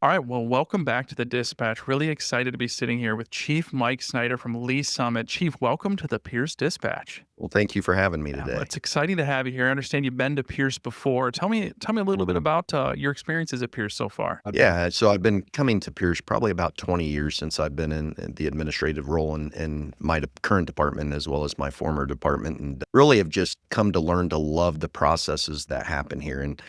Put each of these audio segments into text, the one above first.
All right. Well, welcome back to the dispatch. Really excited to be sitting here with Chief Mike Snider from Lee Summit. Chief, welcome to the Pierce Dispatch. Well, thank you for having me Well, today. it's exciting to have you here. I understand you've been to Pierce before. Tell me a little bit about your experiences at Pierce so far. Yeah, so I've been coming to Pierce probably about 20 years since I've been in the administrative role in my current department as well as my former department, and really have just come to learn to love the processes that happen here. And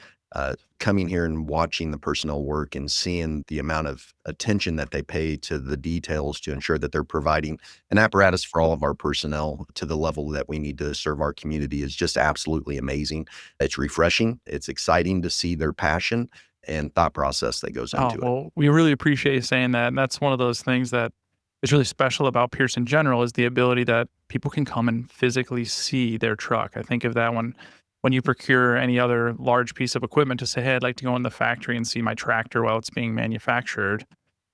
coming here and watching the personnel work and seeing the amount of attention that they pay to the details to ensure that they're providing an apparatus for all of our personnel to the level that we need to serve our community is just absolutely amazing. It's refreshing. It's exciting to see their passion and thought process that goes Oh, into it. well, we really appreciate you saying that. And that's one of those things that is really special about Pierce in general is the ability that people can come and physically see their truck. I think of that when you procure any other large piece of equipment to say, hey, I'd like to go in the factory and see my tractor while it's being manufactured.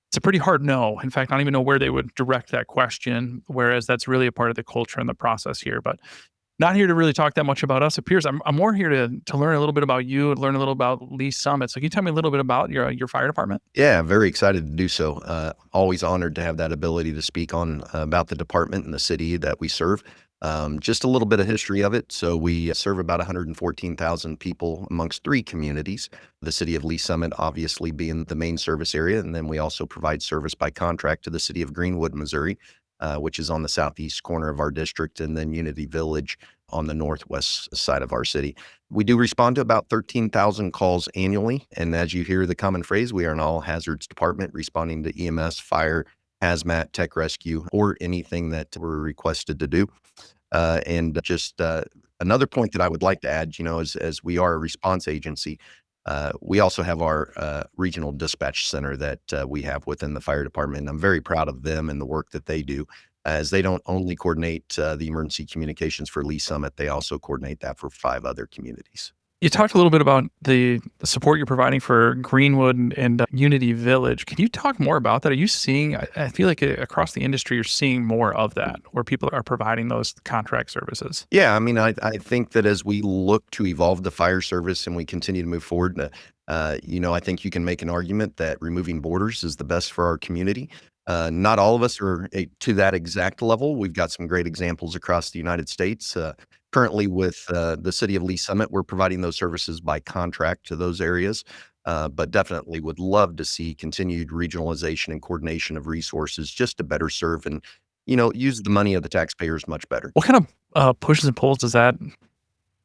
It's a pretty hard no. In fact, I don't even know where they would direct that question, whereas that's really a part of the culture and the process here. But not here to really talk that much about us at Pierce. I'm more here to learn a little bit about you and learn a little about Lee Summit. So can you tell me a little bit about your fire department? Yeah, very excited to do so. Always honored to have that ability to speak on about the department and the city that we serve. Just a little bit of history of it. So we serve about 114,000 people amongst three communities. The city of Lee Summit, obviously being the main service area, and then we also provide service by contract to the city of Greenwood, Missouri, which is on the southeast corner of our district, and then Unity Village on the northwest side of our city. We do respond to about 13,000 calls annually. And as you hear the common phrase, we are an all hazards department responding to EMS, fire, hazmat, tech rescue, or anything that we're requested to do. And just another point that I would like to add, as we are a response agency, we also have our regional dispatch center that we have within the fire department. And I'm very proud of them and the work that they do, as they don't only coordinate the emergency communications for Lee Summit, they also coordinate that for 5 other communities. You talked a little bit about the support you're providing for Greenwood and Unity Village. Can you talk more about that? Are you seeing? I feel like across the industry, you're seeing more of that, where people are providing those contract services. Yeah, I mean, I think that as we look to evolve the fire service and we continue to move forward, I think you can make an argument that removing borders is the best for our community. Not all of us are to that exact level. We've got some great examples across the United States. Currently, with the city of Lee Summit, we're providing those services by contract to those areas, but definitely would love to see continued regionalization and coordination of resources just to better serve and use the money of the taxpayers much better. What kind of pushes and pulls does that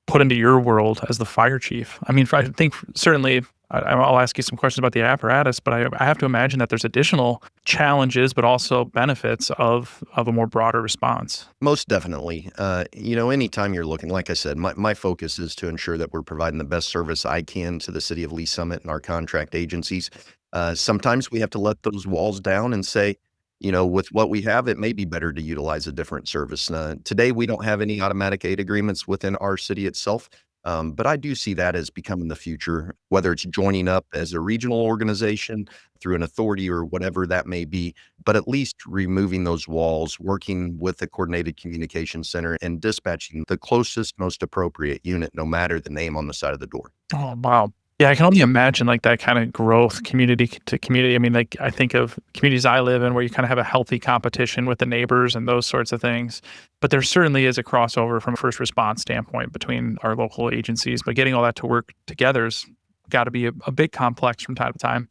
put into your world as the fire chief? I mean, I think certainly I'll ask you some questions about the apparatus, but I have to imagine that there's additional challenges, but also benefits of a more broader response. Most definitely. Anytime you're looking, like I said, my focus is to ensure that we're providing the best service I can to the city of Lee Summit and our contract agencies. Sometimes we have to let those walls down and say, with what we have, it may be better to utilize a different service. Today, we don't have any automatic aid agreements within our city itself. But I do see that as becoming the future, whether it's joining up as a regional organization through an authority or whatever that may be, but at least removing those walls, working with the coordinated communication center and dispatching the closest, most appropriate unit, no matter the name on the side of the door. Oh, wow. Yeah, I can only imagine like that kind of growth community to community. I mean, like I think of communities I live in where you kind of have a healthy competition with the neighbors and those sorts of things. But there certainly is a crossover from a first response standpoint between our local agencies. But getting all that to work together has got to be a big complex from time to time.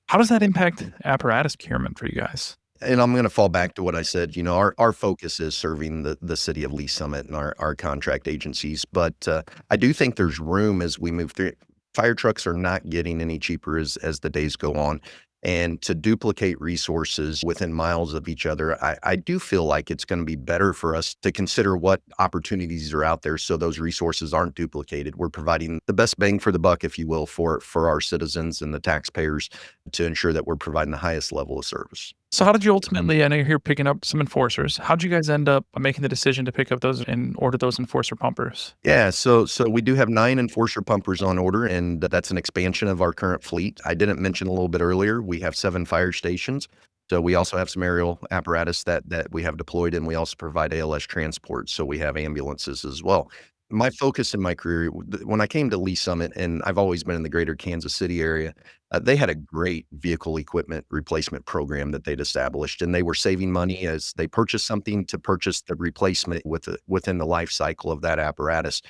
How does that impact apparatus procurement for you guys? And I'm going to fall back to what I said. Our focus is serving the city of Lee Summit and our contract agencies. But I do think there's room as we move through. Fire trucks are not getting any cheaper as the days go on. And to duplicate resources within miles of each other, I do feel like it's going to be better for us to consider what opportunities are out there so those resources aren't duplicated. We're providing the best bang for the buck, if you will, for our citizens and the taxpayers to ensure that we're providing the highest level of service. So how did you ultimately, I know you're here picking up some enforcers. How did you guys end up making the decision to pick up those and order those enforcer pumpers? Yeah, so we do have 9 enforcer pumpers on order, and that's an expansion of our current fleet. I didn't mention a little bit earlier, we have 7 fire stations. So we also have some aerial apparatus that we have deployed, and we also provide ALS transport. So we have ambulances as well. My focus in my career, when I came to Lee Summit, and I've always been in the greater Kansas City area, they had a great vehicle equipment replacement program that they'd established, and they were saving money as they purchased something to purchase the replacement within the life cycle of that apparatus.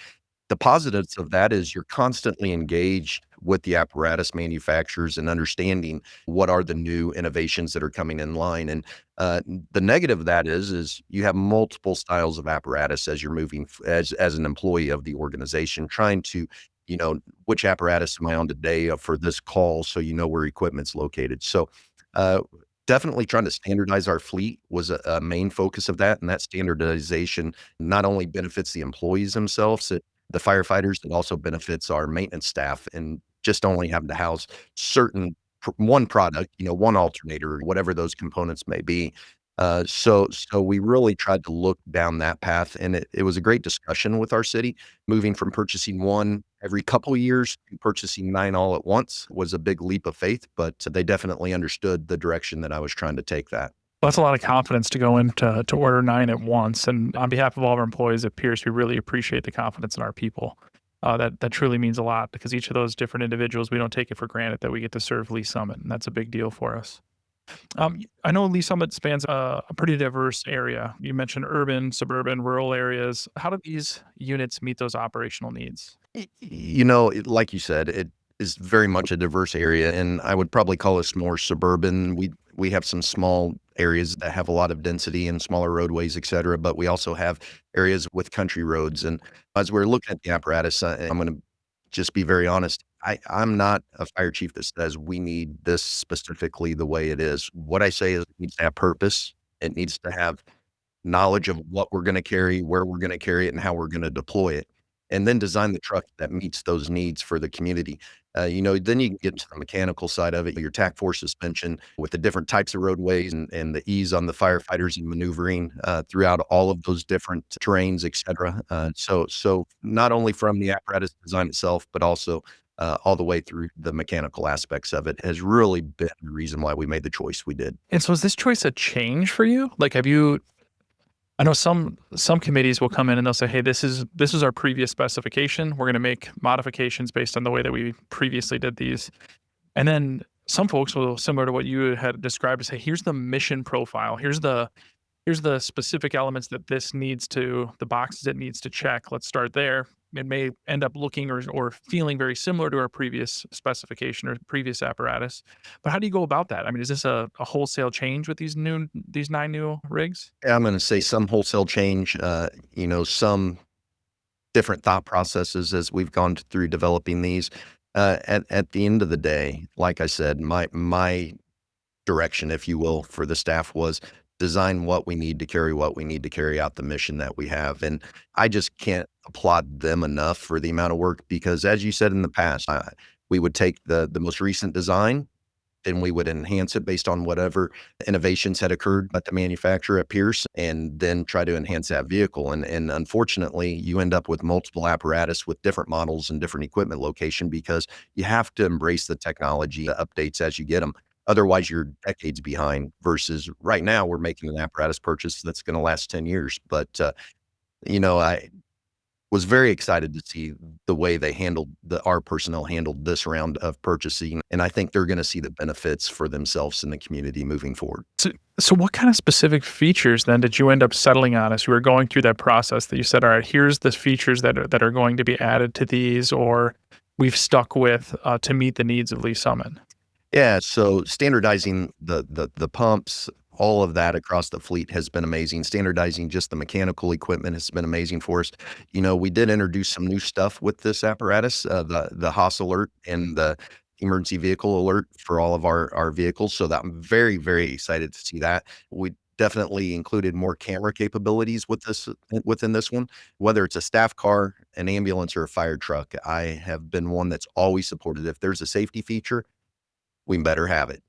The positives of that is you're constantly engaged with the apparatus manufacturers and understanding what are the new innovations that are coming in line. And the negative of that is you have multiple styles of apparatus as you're moving as an employee of the organization, trying to, which apparatus am I on today for this call, so you know where equipment's located. So uh, definitely trying to standardize our fleet was a main focus of that, and that standardization not only benefits the employees themselves, the firefighters, it also benefits our maintenance staff, and just only having to house certain one product, one alternator, whatever those components may be. So we really tried to look down that path, and it was a great discussion with our city. Moving from purchasing one every couple of years to purchasing 9 all at once was a big leap of faith, but they definitely understood the direction that I was trying to take that. Well, that's a lot of confidence to go into to order 9 at once. And on behalf of all of our employees at Pierce, we really appreciate the confidence in our people. That truly means a lot because each of those different individuals, we don't take it for granted that we get to serve Lee Summit, and that's a big deal for us. I know Lee Summit spans a pretty diverse area. You mentioned urban, suburban, rural areas. How do these units meet those operational needs? Like you said, it is very much a diverse area, and I would probably call us more suburban. We have some small areas that have a lot of density and smaller roadways, et cetera, but we also have areas with country roads. And as we're looking at the apparatus, I'm going to just be very honest. I'm not a fire chief that says we need this specifically the way it is. What I say is it needs to have purpose. It needs to have knowledge of what we're gonna carry, where we're gonna carry it, and how we're gonna deploy it, and then design the truck that meets those needs for the community. Then you can get to the mechanical side of it, your tack force suspension with the different types of roadways and the ease on the firefighters and maneuvering, throughout all of those different terrains, et cetera. So not only from the apparatus design itself, but also, all the way through the mechanical aspects of it has really been the reason why we made the choice we did. And so is this choice a change for you? Like, have you I know some committees will come in and they'll say, "Hey, this is our previous specification. We're gonna make modifications based on the way that we previously did these." And then some folks will, similar to what you had described, say, "Here's the mission profile. Here's the specific elements that this needs to the boxes it needs to check. Let's start there." It may end up looking or feeling very similar to our previous specification or previous apparatus. But how do you go about that? I mean, is this a wholesale change with these 9 new rigs? Yeah, I'm gonna say some wholesale change, some different thought processes as we've gone through developing these. At the end of the day, like I said, my direction, if you will, for the staff was design what we need to carry out the mission that we have. And I just can't applaud them enough for the amount of work because, as you said in the past, we would take the most recent design and we would enhance it based on whatever innovations had occurred at the manufacturer at Pierce, and then try to enhance that vehicle. And unfortunately, you end up with multiple apparatus with different models and different equipment location because you have to embrace the technology updates as you get them. Otherwise, you're decades behind. Versus right now, we're making an apparatus purchase that's going to last 10 years. But I was very excited to see the way they handled our personnel handled this round of purchasing, and I think they're gonna see the benefits for themselves and the community moving forward. So what kind of specific features then did you end up settling on as you were going through that process that you said, "All right, here's the features that are going to be added to these," or we've stuck with to meet the needs of Lee Summit? Yeah, so standardizing the pumps, all of that across the fleet has been amazing. Standardizing just the mechanical equipment has been amazing for us. We did introduce some new stuff with this apparatus, the Haas alert and the emergency vehicle alert for all of our vehicles. So that I'm very, very excited to see that. We definitely included more camera capabilities within this one, whether it's a staff car, an ambulance, or a fire truck. I have been one that's always supported. If there's a safety feature, we better have it.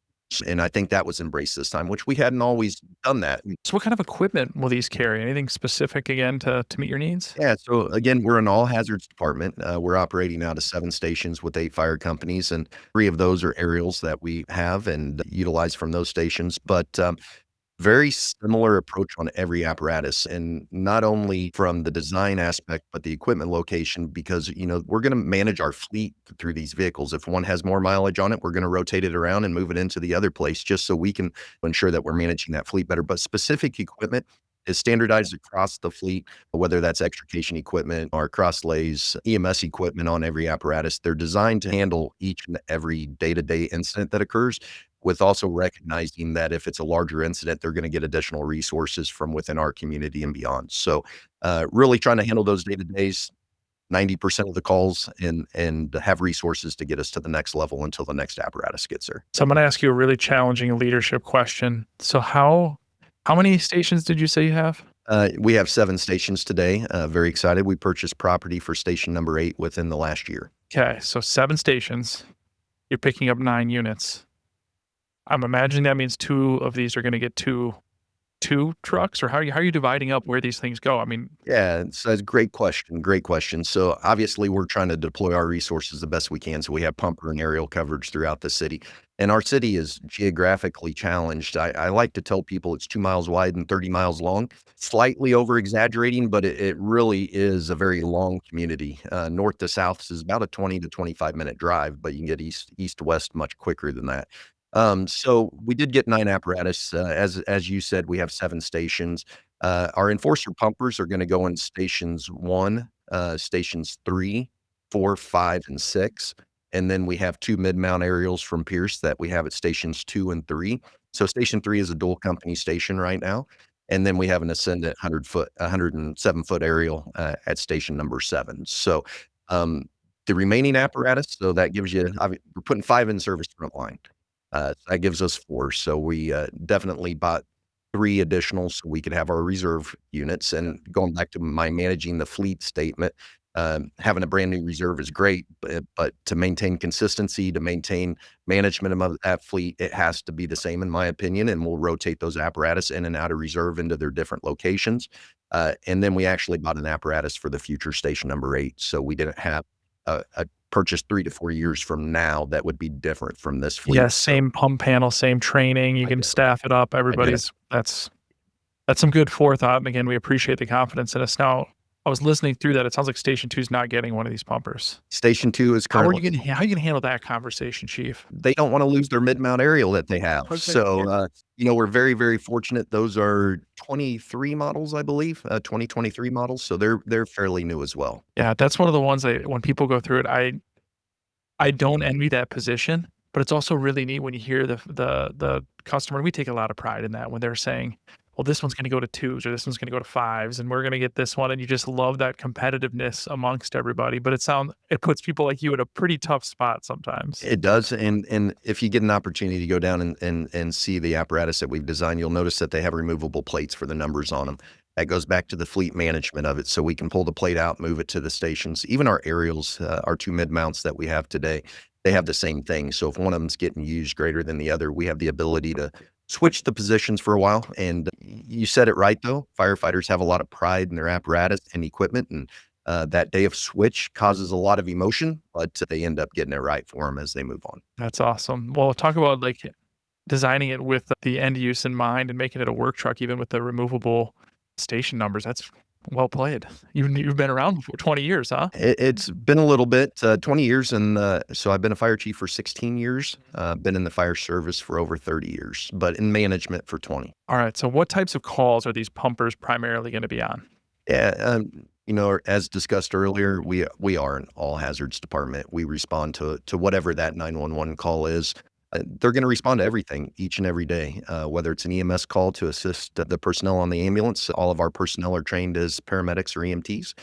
And I think that was embraced this time, which we hadn't always done that. So what kind of equipment will these carry? Anything specific again to meet your needs? Yeah, so again, we're an all hazards department. We're operating out of 7 stations with 8 fire companies, and 3 of those are aerials that we have and utilize from those stations. But Very similar approach on every apparatus, and not only from the design aspect, but the equipment location, because, we're gonna manage our fleet through these vehicles. If one has more mileage on it, we're gonna rotate it around and move it into the other place just so we can ensure that we're managing that fleet better. But specific equipment is standardized across the fleet, whether that's extrication equipment or cross lays, EMS equipment on every apparatus. They're designed to handle each and every day-to-day incident that occurs, with also recognizing that if it's a larger incident, they're gonna get additional resources from within our community and beyond. So, really trying to handle those day-to-days, 90% of the calls, and have resources to get us to the next level until the next apparatus gets there. So I'm going to ask you a really challenging leadership question. So how many stations did you say you have? We have 7 stations today. Very excited. We purchased property for station number 8 within the last year. Okay, so 7 stations. You're picking up 9 units. I'm imagining that means 2 of these are going to get two trucks, or how are you dividing up where these things go? I mean, Yeah, so it's a great question. Great question. So obviously, we're trying to deploy our resources the best we can. So we have pumper and aerial coverage throughout the city. And our city is geographically challenged. I like to tell people it's 2 miles wide and 30 miles long. Slightly over exaggerating, but it really is a very long community. North to south is about a 20 to 25-minute drive, but you can get east to west much quicker than that. So we did get 9 apparatus. As you said, we have 7 stations. Our enforcer pumpers are gonna go in stations 1, stations 3, 4, 5, and 6, and then we have 2 mid-mount aerials from Pierce that we have at stations 2 and 3. So station 3 is a dual company station right now, and then we have an Ascendant 107-foot aerial, at station number 7. So, the remaining apparatus, so that gives you we're putting 5 in service front line. That gives us 4. So we, definitely bought 3 additional so we could have our reserve units. And going back to my managing the fleet statement, having a brand new reserve is great, but to maintain consistency, to maintain management of that fleet, it has to be the same in my opinion, and we'll rotate those apparatus in and out of reserve into their different locations. And then we actually bought an apparatus for the future station number 8, so we didn't have a purchase 3 to 4 years from now that would be different from this fleet. yeah, So same pump panel, same training. You I can get it. staff it up. I get it. Everybody's that's some good forethought. And again, we appreciate the confidence in us. Now, I was listening through that. It sounds like Station 2 is not getting one of these pumpers. Station 2 is currently How are you gonna handle that conversation, Chief? they don't wanna lose their mid-mount aerial that they have. Okay. So, we're very, very fortunate. Those are 23 models, I believe, 2023 models, so they're fairly new as well. Yeah, that's one of the ones when people go through it, I don't envy that position, but it's also really neat when you hear the customer. We take a lot of pride in that when they're saying, "Well, this one's gonna go to 2s or this one's gonna go to 5s, and we're gonna get this one," and you just love that competitiveness amongst everybody, but it puts people like you in a pretty tough spot sometimes. It does, and if you get an opportunity to go down and see the apparatus that we've designed, you'll notice that they have removable plates for the numbers on them. That goes back to the fleet management of it, so we can pull the plate out, move it to the stations. Even our aerials, our 2 mid-mounts that we have today, they have the same thing. So if one of them's getting used greater than the other, we have the ability to switch the positions for a while. And you said it right, though. Firefighters have a lot of pride in their apparatus and equipment, and that day of switch causes a lot of emotion, but they end up getting it right for them as they move on. That's awesome. Well, talk about, like, designing it with the end use in mind and making it a work truck even with the removable station numbers. That's well played. You've been around for 20 years, huh? It's been a little bit, 20 years, and so I've been a fire chief for 16 years, been in the fire service for over 30 years, but in management for 20. Alright, so what types of calls are these pumpers primarily gonna be on? Yeah, as discussed earlier, we are an all hazards department. We respond to whatever that 911 call is. They're going to respond to everything each and every day, whether it's an EMS call to assist the personnel on the ambulance. All of our personnel are trained as paramedics or EMTs,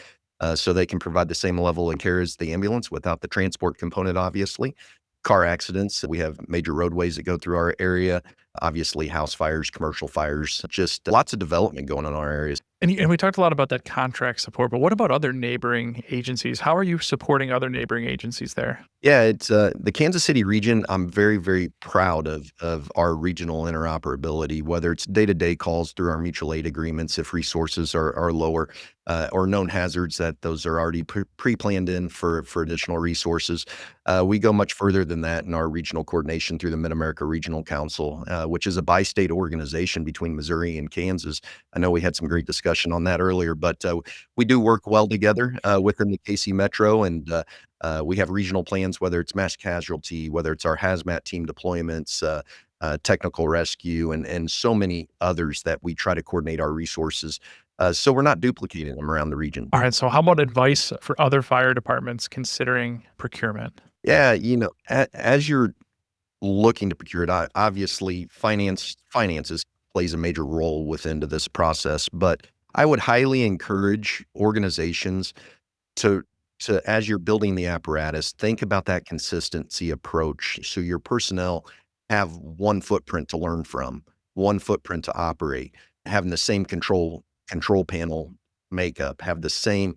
so they can provide the same level of care as the ambulance without the transport component, obviously. Car accidents, we have major roadways that go through our area, obviously house fires, commercial fires, just lots of development going on in our areas. And we talked a lot about that contract support, but what about other neighboring agencies? How are you supporting other neighboring agencies there? Yeah, it's the Kansas City region. I'm very, very proud of our regional interoperability, whether it's day-to-day calls through our mutual aid agreements if resources are lower. or known hazards that those are already pre-planned in for additional resources. We go much further than that in our regional coordination through the Mid-America Regional Council, which is a bi-state organization between Missouri and Kansas. I know we had some great discussion on that earlier, but we do work well together within the KC Metro, and we have regional plans, whether it's mass casualty, whether it's our hazmat team deployments, technical rescue, and so many others that we try to coordinate our resources so we're not duplicating them around the region. All right. So, how about advice for other fire departments considering procurement? Yeah, as you're looking to procure it, obviously finances plays a major role within to this process, but I would highly encourage organizations to as you're building the apparatus, think about that consistency approach so your personnel have one footprint to learn from, one footprint to operate, having the same control panel makeup, have the same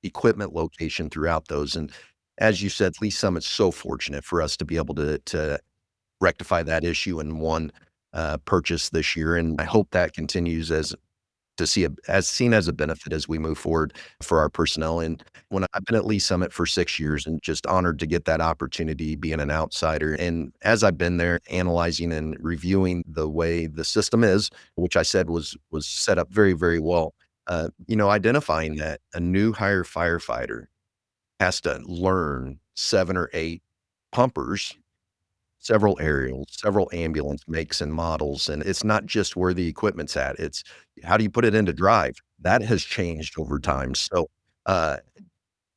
equipment location throughout those. And as you said, Lee Summit's so fortunate for us to be able to rectify that issue in one purchase this year, and I hope that continues to see as seen as a benefit as we move forward for our personnel. And when I've been at Lee Summit for 6 years and just honored to get that opportunity being an outsider. And as I've been there analyzing and reviewing the way the system is, which I said was set up very, very well, identifying that a new hire firefighter has to learn 7 or 8 pumpers, several aerials, several ambulance makes and models, and it's not just where the equipment's at, it's how do you put it into drive? That has changed over time, so, uh,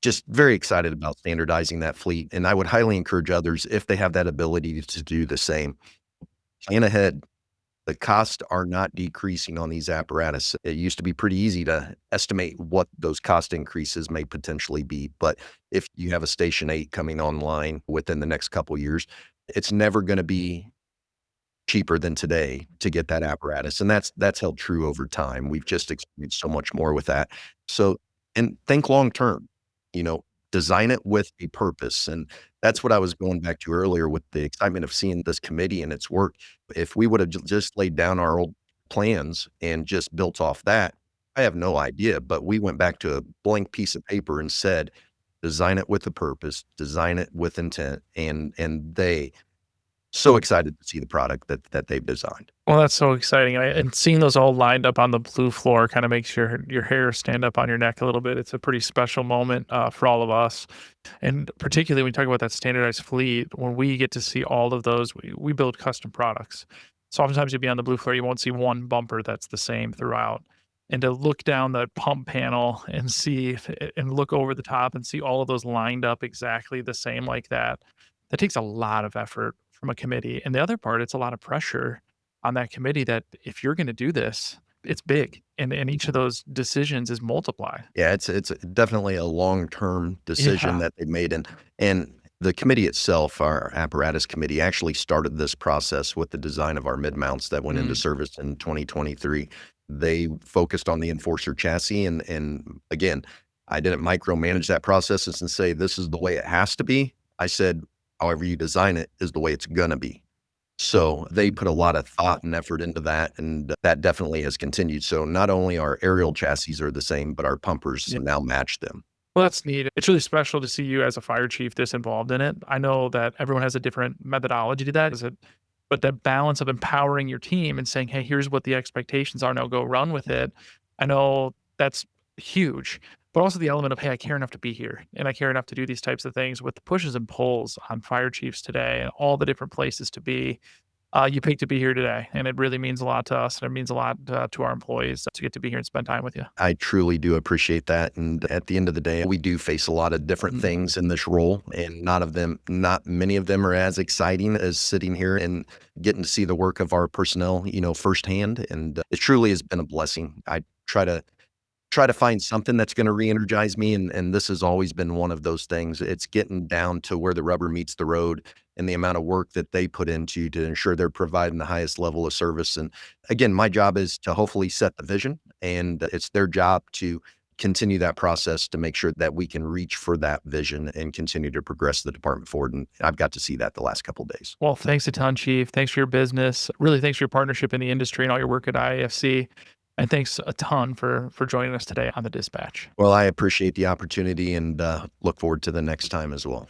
just very excited about standardizing that fleet, and I would highly encourage others, if they have that ability to do the same, plan ahead. The costs are not decreasing on these apparatus. It used to be pretty easy to estimate what those cost increases may potentially be, but if you have a Station 8 coming online within the next couple years, it's never gonna be cheaper than today to get that apparatus, and that's held true over time. We've just experienced so much more with that. So and think long term, you know, design it with a purpose, and that's what I was going back to earlier with the excitement of seeing this committee and its work. If we would have just laid down our old plans and just built off that, I have no idea, but we went back to a blank piece of paper and said, "Design it with a purpose, design it with intent," and they so excited to see the product that they've designed. Well, that's so exciting, and seeing those all lined up on the blue floor kind of makes your hair stand up on your neck a little bit. It's a pretty special moment for all of us, and particularly when you talk about that standardized fleet, when we get to see all of those, we build custom products. So oftentimes you'll be on the blue floor, you won't see one bumper that's the same throughout. And to look down the pump panel and see and look over the top and see all of those lined up exactly the same like that, that takes a lot of effort from a committee. And the other part, it's a lot of pressure on that committee that if you're going to do this, it's big. And each of those decisions is multiplied. Yeah, it's definitely a long-term decision Yeah. that they made, and the committee itself, our apparatus committee, actually started this process with the design of our mid-mounts that went into Mm. service in 2023. They focused on the Enforcer chassis, and again, I didn't micromanage that process and say, "This is the way it has to be." I said, "However you design it is the way it's gonna be." So they put a lot of thought and effort into that, and that definitely has continued. So not only our aerial chassis are the same, but our pumpers Yeah. now match them. Well, that's neat. It's really special to see you as a fire chief this involved in it. I know that everyone has a different methodology to that. Is it, but that balance of empowering your team and saying, "Hey, here's what the expectations are. Now go run with it." I know that's huge, but also the element of, "Hey, I care enough to be here and I care enough to do these types of things." With the pushes and pulls on fire chiefs today and all the different places to be, you picked to be here today, and it really means a lot to us, and it means a lot to our employees to get to be here and spend time with you. I truly do appreciate that. And at the end of the day, we do face a lot of different Mhm. things in this role, and not many of them are as exciting as sitting here and getting to see the work of our personnel, firsthand. And it truly has been a blessing. I try to find something that's gonna re-energize me, and this has always been one of those things. It's getting down to where the rubber meets the road and the amount of work that they put into to ensure they're providing the highest level of service, and again, my job is to hopefully set the vision, and it's their job to continue that process to make sure that we can reach for that vision and continue to progress the department forward, and I've got to see that the last couple days. Well, thanks a ton, Chief. Thanks for your business. Really, thanks for your partnership in the industry and all your work at IAFC. And thanks a ton for joining us today on the dispatch. Well, I appreciate the opportunity and look forward to the next time as well.